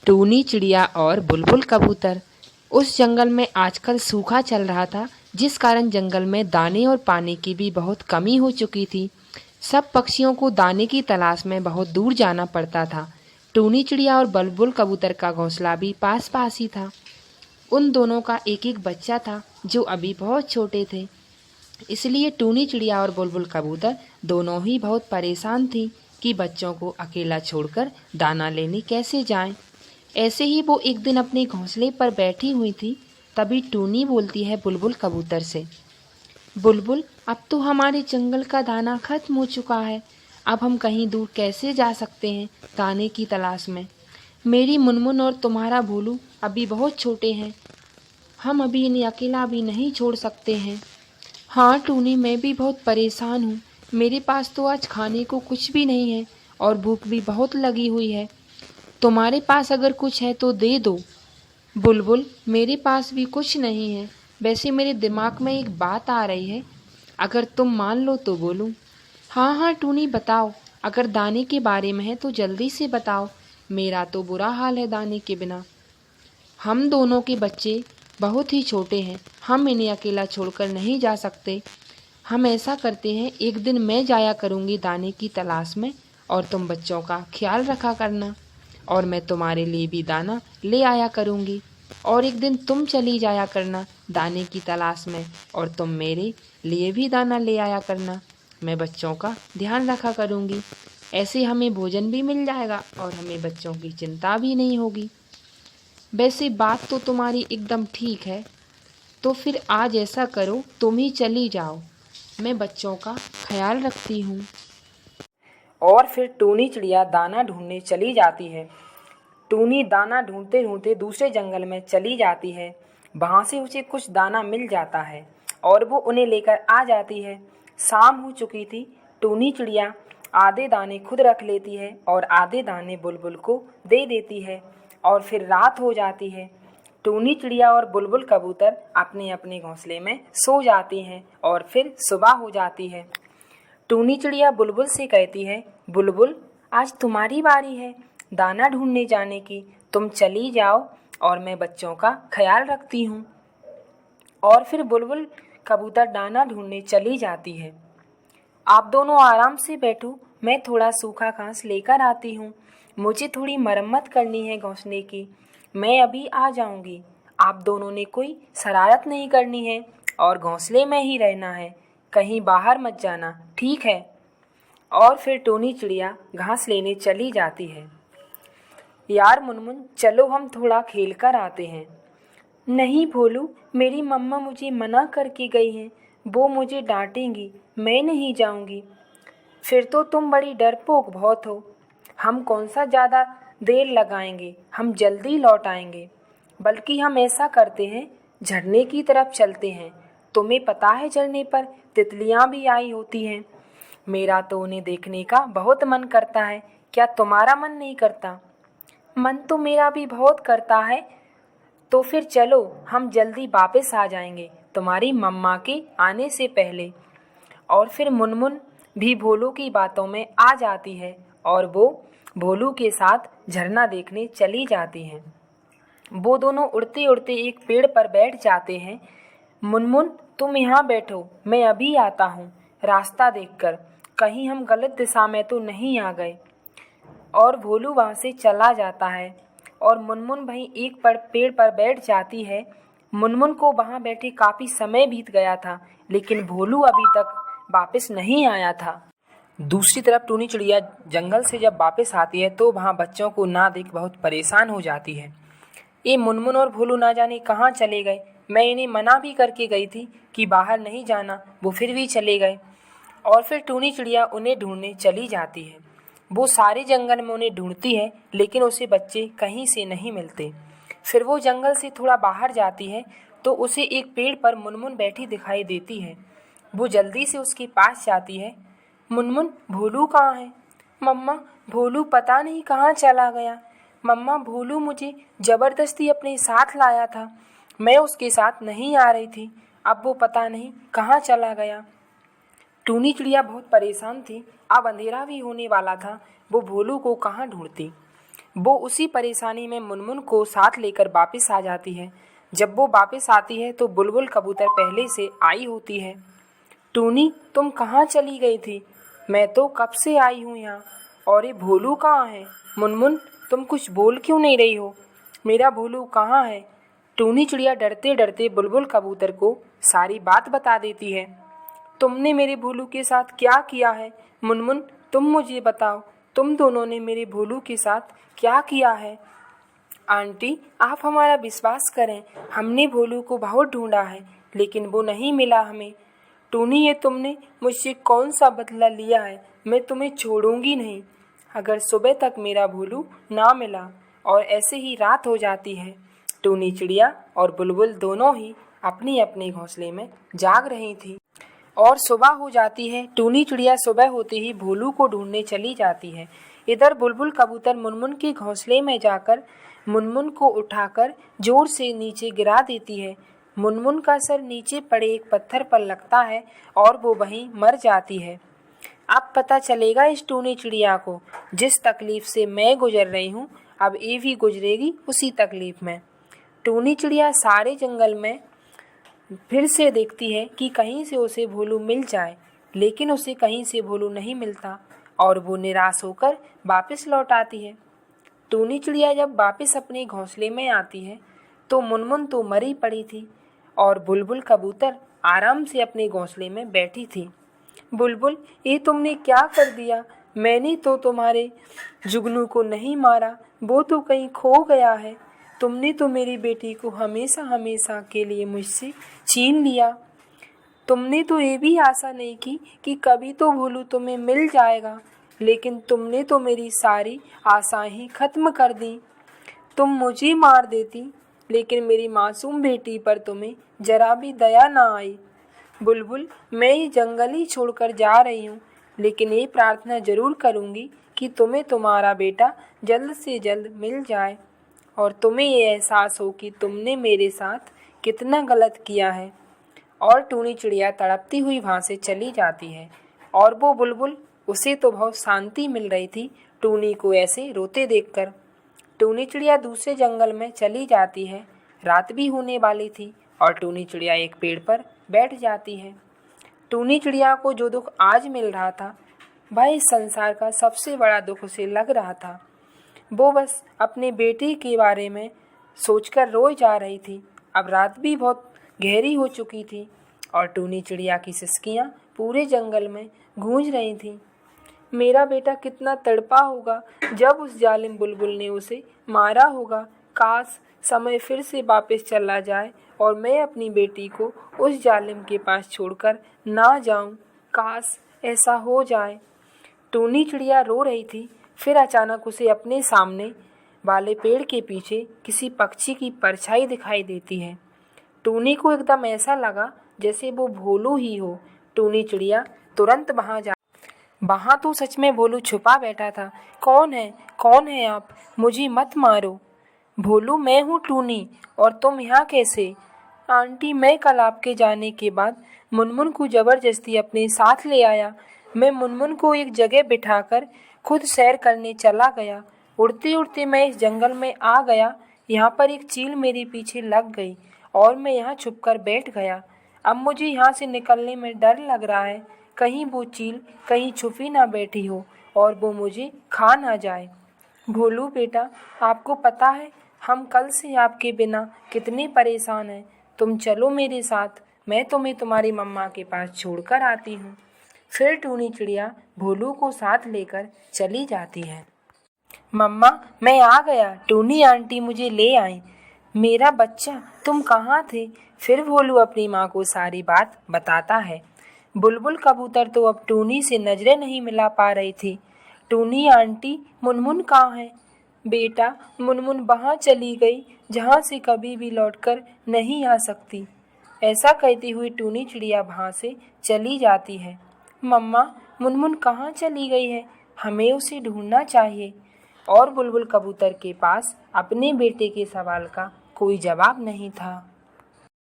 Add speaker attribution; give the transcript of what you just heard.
Speaker 1: टूनी चिड़िया और बुलबुल कबूतर। उस जंगल में आजकल सूखा चल रहा था, जिस कारण जंगल में दाने और पानी की भी बहुत कमी हो चुकी थी। सब पक्षियों को दाने की तलाश में बहुत दूर जाना पड़ता था। टूनी चिड़िया और बुलबुल कबूतर का घोंसला भी पास पास ही था। उन दोनों का एक एक बच्चा था जो अभी बहुत छोटे थे। इसलिए टूनी चिड़िया और बुलबुल कबूतर दोनों ही बहुत परेशान थी कि बच्चों को अकेला छोड़कर दाना लेने कैसे जाएं। ऐसे ही वो एक दिन अपने घोंसले पर बैठी हुई थी। तभी टूनी बोलती है बुलबुल कबूतर से, बुलबुल, अब तो हमारे जंगल का दाना खत्म हो चुका है। अब हम कहीं दूर कैसे जा सकते हैं दाने की तलाश में। मेरी मुनमुन और तुम्हारा भोलू अभी बहुत छोटे हैं। हम अभी इन्हें अकेला भी नहीं छोड़ सकते हैं। हाँ टूनी, मैं भी बहुत परेशान हूँ। मेरे पास तो आज खाने को कुछ भी नहीं है और भूख भी बहुत लगी हुई है। तुम्हारे पास अगर कुछ है तो दे दो। बुलबुल, मेरे पास भी कुछ नहीं है। वैसे मेरे दिमाग में एक बात आ रही है, अगर तुम मान लो तो बोलूं। हाँ हाँ टूनी, बताओ। अगर दाने के बारे में है तो जल्दी से बताओ। मेरा तो बुरा हाल है दाने के बिना। हम दोनों के बच्चे बहुत ही छोटे हैं, हम इन्हें अकेला छोड़कर नहीं जा सकते। हम ऐसा करते हैं, एक दिन मैं जाया करूँगी दाने की तलाश में और तुम बच्चों का ख्याल रखा करना, और मैं तुम्हारे लिए भी दाना ले आया करूँगी। और एक दिन तुम चली जाया करना दाने की तलाश में और तुम मेरे लिए भी दाना ले आया करना। मैं बच्चों का ध्यान रखा करूँगी। ऐसे हमें भोजन भी मिल जाएगा और हमें बच्चों की चिंता भी नहीं होगी। वैसे बात तो तुम्हारी एकदम ठीक है। तो फिर आज ऐसा करो, तुम ही चली जाओ, मैं बच्चों का ख्याल रखती हूँ। और फिर टूनी चिड़िया दाना ढूंढने चली जाती है। टूनी दाना ढूंढते ढूंढते दूसरे जंगल में चली जाती है। वहाँ से उसे कुछ दाना मिल जाता है और वो उन्हें लेकर आ जाती है। शाम हो चुकी थी। टूनी चिड़िया आधे दाने खुद रख लेती है और आधे दाने बुलबुल को दे देती है और फिर रात हो जाती है। टूनी चिड़िया और बुलबुल कबूतर अपने अपने घोंसले में सो जाती हैं और फिर सुबह हो जाती है। टूनी चिड़िया बुलबुल से कहती है, बुलबुल, आज तुम्हारी बारी है दाना ढूंढने जाने की। तुम चली जाओ और मैं बच्चों का ख्याल रखती हूँ। और फिर बुलबुल कबूतर दाना ढूंढने चली जाती है। आप दोनों आराम से बैठो, मैं थोड़ा सूखा घास लेकर आती हूँ। मुझे थोड़ी मरम्मत करनी है घोंसले की। मैं अभी आ जाऊँगी। आप दोनों ने कोई शरारत नहीं करनी है और घोंसले में ही रहना है, कहीं बाहर मत जाना, ठीक है? और फिर टूनी चिड़िया घास लेने चली जाती है। यार मुनमुन, चलो हम थोड़ा खेल कर आते हैं। नहीं भोलू, मेरी मम्मा मुझे मना करके गई हैं, वो मुझे डांटेंगी, मैं नहीं जाऊंगी। फिर तो तुम बड़ी डरपोक बहुत हो। हम कौन सा ज़्यादा देर लगाएंगे, हम जल्दी लौट आएंगे। बल्कि हम ऐसा करते हैं, झरने की तरफ चलते हैं। तुम्हें पता है झरने पर तितलियाँ भी आई होती हैं। मेरा तो उन्हें देखने का बहुत मन करता है। क्या तुम्हारा मन नहीं करता? मन तो मेरा भी बहुत करता है। तो फिर चलो, हम जल्दी वापस आ जाएंगे तुम्हारी मम्मा के आने से पहले। और फिर मुनमुन भी भोलू की बातों में आ जाती है और वो भोलू के साथ झरना देखने चली जाती हैं। वो दोनों उड़ते उड़ते एक पेड़ पर बैठ जाते हैं। मुनमुन, तुम यहाँ बैठो, मैं अभी आता हूँ। रास्ता देखकर, कहीं हम गलत दिशा में तो नहीं आ गए। और भोलू वहाँ से चला जाता है और मुनमुन भाई एक पेड़ पर बैठ जाती है। मुनमुन को वहाँ बैठे काफ़ी समय बीत गया था, लेकिन भोलू अभी तक वापस नहीं आया था। दूसरी तरफ टूनी चिड़िया जंगल से जब वापस आती है तो वहाँ बच्चों को ना देख बहुत परेशान हो जाती है। ये मुनमुन और भोलू ना जाने कहाँ चले गए। मैं इन्हें मना भी करके गई थी कि बाहर नहीं जाना, वो फिर भी चले गए। और फिर टूनी चिड़िया उन्हें ढूंढने चली जाती है। वो सारे जंगल में उन्हें ढूंढती है, लेकिन उसे बच्चे कहीं से नहीं मिलते। फिर वो जंगल से थोड़ा बाहर जाती है तो उसे एक पेड़ पर मुनमुन बैठी दिखाई देती है। वो जल्दी से उसके पास जाती है। मुनमुन, भोलू कहाँ है? मम्मा, भोलू पता नहीं कहाँ चला गया। मम्मा, भोलू मुझे ज़बरदस्ती अपने साथ लाया था, मैं उसके साथ नहीं आ रही थी। अब वो पता नहीं कहाँ चला गया। टूनी चिड़िया बहुत परेशान थी। अब अंधेरा भी होने वाला था, वो भोलू को कहाँ ढूंढती। वो उसी परेशानी में मुनमुन को साथ लेकर वापस आ जाती है। जब वो वापस आती है तो बुलबुल कबूतर पहले से आई होती है। टूनी, तुम कहाँ चली गई थी? मैं तो कब से आई हूँ यहाँ। और ये भोलू कहाँ है? मुनमुन, तुम कुछ बोल क्यों नहीं रही हो? मेरा भोलू कहाँ है? टूनी चिड़िया डरते डरते बुलबुल कबूतर को सारी बात बता देती है। तुमने मेरे भोलू के साथ क्या किया है? मुनमुन, तुम मुझे बताओ, तुम दोनों ने मेरे भोलू के साथ क्या किया है? आंटी, आप हमारा विश्वास करें, हमने भोलू को बहुत ढूंढा है लेकिन वो नहीं मिला हमें। टूनी, ये तुमने मुझसे कौन सा बदला लिया है? मैं तुम्हें छोड़ूंगी नहीं अगर सुबह तक मेरा भोलू ना मिला। और ऐसे ही रात हो जाती है। टूनी चिड़िया और बुलबुल दोनों ही अपनी अपने घोंसले में जाग रही थी और सुबह हो जाती है। टूनी चिड़िया सुबह होते ही भोलू को ढूंढने चली जाती है। इधर बुलबुल कबूतर मुनमुन के घोंसले में जाकर मुनमुन को उठाकर जोर से नीचे गिरा देती है। मुनमुन का सर नीचे पड़े एक पत्थर पर लगता है और वो वहीं मर जाती है। अब पता चलेगा इस टूनी चिड़िया को, जिस तकलीफ से मैं गुजर रही हूँ अब ये भी गुजरेगी उसी तकलीफ में। टूनी चिड़िया सारे जंगल में फिर से देखती है कि कहीं से उसे भोलू मिल जाए, लेकिन उसे कहीं से भोलू नहीं मिलता और वो निराश होकर वापस लौट आती है। टूनी चिड़िया जब वापस अपने घोंसले में आती है तो मुनमुन तो मरी पड़ी थी और बुलबुल कबूतर आराम से अपने घोंसले में बैठी थी। बुलबुल, ये तुमने क्या कर दिया? मैंने तो तुम्हारे जुगनू को नहीं मारा, वो तो कहीं खो गया है। तुमने तो मेरी बेटी को हमेशा हमेशा के लिए मुझसे छीन लिया। तुमने तो ये भी आशा नहीं की कि कभी तो भोलू तुम्हें मिल जाएगा, लेकिन तुमने तो मेरी सारी आशाएं ही खत्म कर दी। तुम मुझे मार देती, लेकिन मेरी मासूम बेटी पर तुम्हें जरा भी दया ना आई। बुलबुल, मैं ये जंगल ही छोड़कर जा रही हूँ, लेकिन ये प्रार्थना जरूर करूँगी कि तुम्हें तुम्हारा बेटा जल्द से जल्द मिल जाए और तुम्हें ये एहसास हो कि तुमने मेरे साथ कितना गलत किया है। और टूनी चिड़िया तड़पती हुई वहाँ से चली जाती है और वो बुलबुल, उसे तो बहुत शांति मिल रही थी टूनी को ऐसे रोते देखकर। टूनी चिड़िया दूसरे जंगल में चली जाती है। रात भी होने वाली थी और टूनी चिड़िया एक पेड़ पर बैठ जाती है। टूनी चिड़िया को जो दुख आज मिल रहा था वह इस संसार का सबसे बड़ा दुख उसे लग रहा था। वो बस अपने बेटे के बारे में सोचकर रोई जा रही थी। अब रात भी बहुत गहरी हो चुकी थी और टूनी चिड़िया की सिसकियाँ पूरे जंगल में गूंज रही थीं। मेरा बेटा कितना तड़पा होगा जब उस जालिम बुलबुल ने उसे मारा होगा। काश समय फिर से वापस चला जाए और मैं अपनी बेटी को उस जालिम के पास छोड़कर ना जाऊं। काश ऐसा हो जाए। टूनी चिड़िया रो रही थी। फिर अचानक उसे अपने सामने वाले पेड़ के पीछे किसी पक्षी की परछाई दिखाई देती है। टूनी को एकदम ऐसा लगा जैसे वो भोलू ही हो। टूनी चिड़िया तुरंत वहाँ तो सच में भोलू छुपा बैठा था। कौन है आप? मुझे मत मारो। भोलू, मैं हूँ टूनी, और तुम यहाँ कैसे? आंटी, मैं कल आपके जाने के बाद मुनमुन को ज़बरदस्ती अपने साथ ले आया। मैं मुनमुन को एक जगह बिठाकर खुद सैर करने चला गया। उड़ते उड़ते मैं इस जंगल में आ गया। यहाँ पर एक चील मेरे पीछे लग गई और मैं यहाँ छुपकर बैठ गया। अब मुझे यहाँ से निकलने में डर लग रहा है, कहीं वो चील कहीं छुपी ना बैठी हो और वो मुझे खा ना जाए। भोलू बेटा, आपको पता है हम कल से आपके बिना कितने परेशान हैं। तुम चलो मेरे साथ, मैं तुम्हें तुम्हारी मम्मा के पास छोड़कर आती हूँ। फिर टूनी चिड़िया भोलू को साथ लेकर चली जाती है। मम्मा, मैं आ गया। टूनी आंटी मुझे ले आई। मेरा बच्चा, तुम कहाँ थे? फिर भोलू अपनी माँ को सारी बात बताता है। बुलबुल कबूतर तो अब टूनी से नजरें नहीं मिला पा रही थी। टूनी आंटी, मुनमुन कहाँ है? बेटा, मुनमुन वहाँ चली गई जहाँ से कभी भी लौटकर नहीं आ सकती। ऐसा कहती हुई टूनी चिड़िया वहाँ से चली जाती है। मम्मा, मुनमुन कहाँ चली गई है? हमें उसे ढूंढना चाहिए। और बुलबुल कबूतर के पास अपने बेटे के सवाल का कोई जवाब नहीं था।